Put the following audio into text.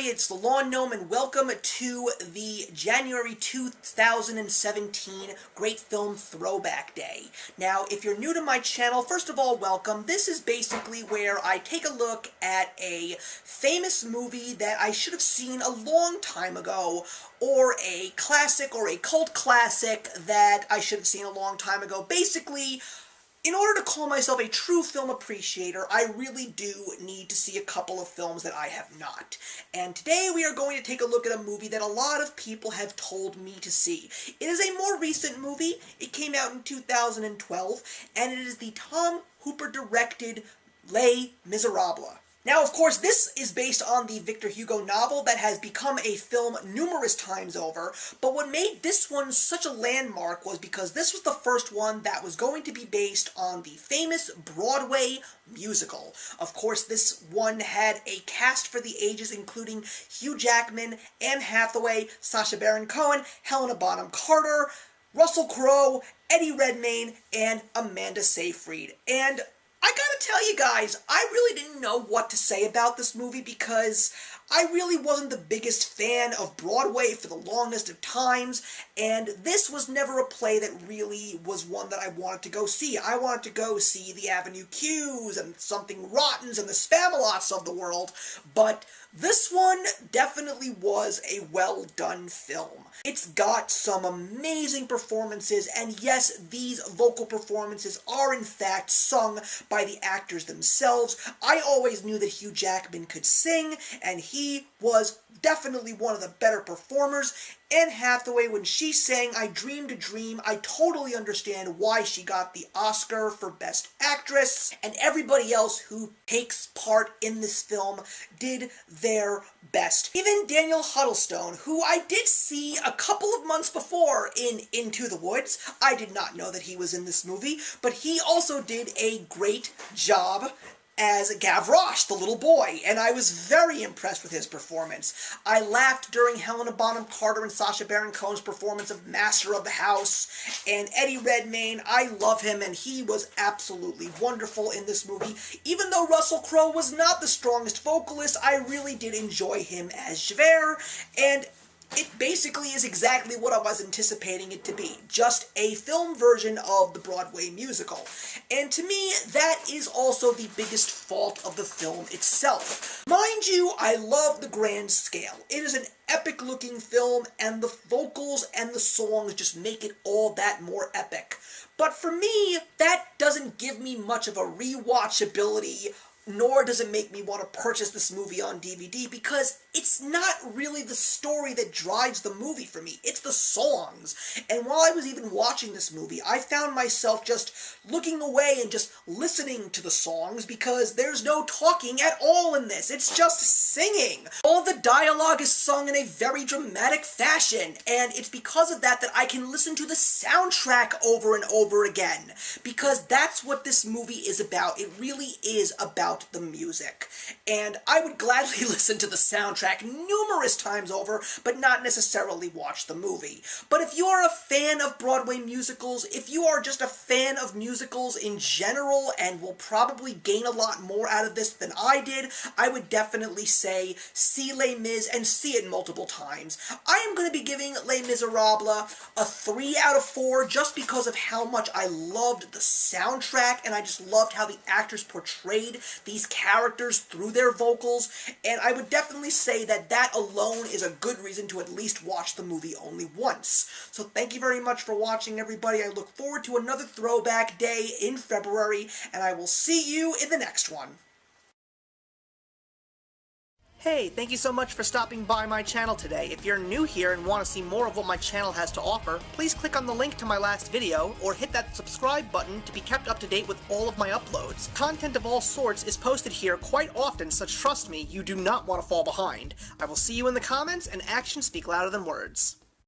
it's the Lawn Gnome, and welcome to the January 2017 Great Film Throwback Day. Now, if you're new to my channel, first of all, welcome. This is basically where I take a look at a famous movie that I should have seen a long time ago, or a classic or a cult classic that I should have seen a long time ago. Basically, in order to call myself a true film appreciator, I really do need to see a couple of films that I have not. And today we are going to take a look at a movie that a lot of people have told me to see. It is a more recent movie. It came out in 2012, and it is the Tom Hooper-directed Les Miserables. Now, of course, this is based on the Victor Hugo novel that has become a film numerous times over, but what made this one such a landmark was because this was the first one that was going to be based on the famous Broadway musical. Of course, this one had a cast for the ages including Hugh Jackman, Anne Hathaway, Sacha Baron Cohen, Helena Bonham Carter, Russell Crowe, Eddie Redmayne, and Amanda Seyfried. And I gotta tell you guys, I really didn't know what to say about this movie because I really wasn't the biggest fan of Broadway for the longest of times, and this was never a play that really was one that I wanted to go see. I wanted to go see the Avenue Q's and Something Rottens and the Spamalot's of the world, but this one definitely was a well-done film. It's got some amazing performances, and yes, these vocal performances are in fact sung by the actors themselves. I always knew that Hugh Jackman could sing, and he was definitely one of the better performers. Anne Hathaway, when she sang I Dreamed a Dream, I totally understand why she got the Oscar for Best Actress, and everybody else who takes part in this film did their best. Even Daniel Huddlestone, who I did see a couple of months before in Into the Woods. I did not know that he was in this movie, but he also did a great job as Gavroche, the little boy, and I was very impressed with his performance. I laughed during Helena Bonham Carter and Sacha Baron Cohen's performance of Master of the House, and Eddie Redmayne, I love him, and he was absolutely wonderful in this movie. Even though Russell Crowe was not the strongest vocalist, I really did enjoy him as Javert, and it basically is exactly what I was anticipating it to be, just a film version of the Broadway musical. And to me, that is also the biggest fault of the film itself. Mind you, I love the grand scale. It is an epic-looking film, and the vocals and the songs just make it all that more epic. But for me, that doesn't give me much of a rewatchability, nor does it make me want to purchase this movie on DVD, because it's not really the story that drives the movie for me, it's the songs. And while I was even watching this movie, I found myself just looking away and just listening to the songs, because there's no talking at all in this, it's just singing. All the dialogue is sung in a very dramatic fashion, and it's because of that that I can listen to the soundtrack over and over again, because that's what this movie is about. It really is about the music. And I would gladly listen to the soundtrack numerous times over, but not necessarily watch the movie. But if you are a fan of Broadway musicals, if you are just a fan of musicals in general and will probably gain a lot more out of this than I did, I would definitely say see Les Mis and see it multiple times. I am going to be giving Les Miserables a 3 out of 4 just because of how much I loved the soundtrack, and I just loved how the actors portrayed these characters through their vocals, and I would definitely say that that alone is a good reason to at least watch the movie only once. So thank you very much for watching, everybody. I look forward to another throwback day in February, and I will see you in the next one. Hey, thank you so much for stopping by my channel today. If you're new here and want to see more of what my channel has to offer, please click on the link to my last video, or hit that subscribe button to be kept up to date with all of my uploads. Content of all sorts is posted here quite often, so trust me, you do not want to fall behind. I will see you in the comments, and actions speak louder than words.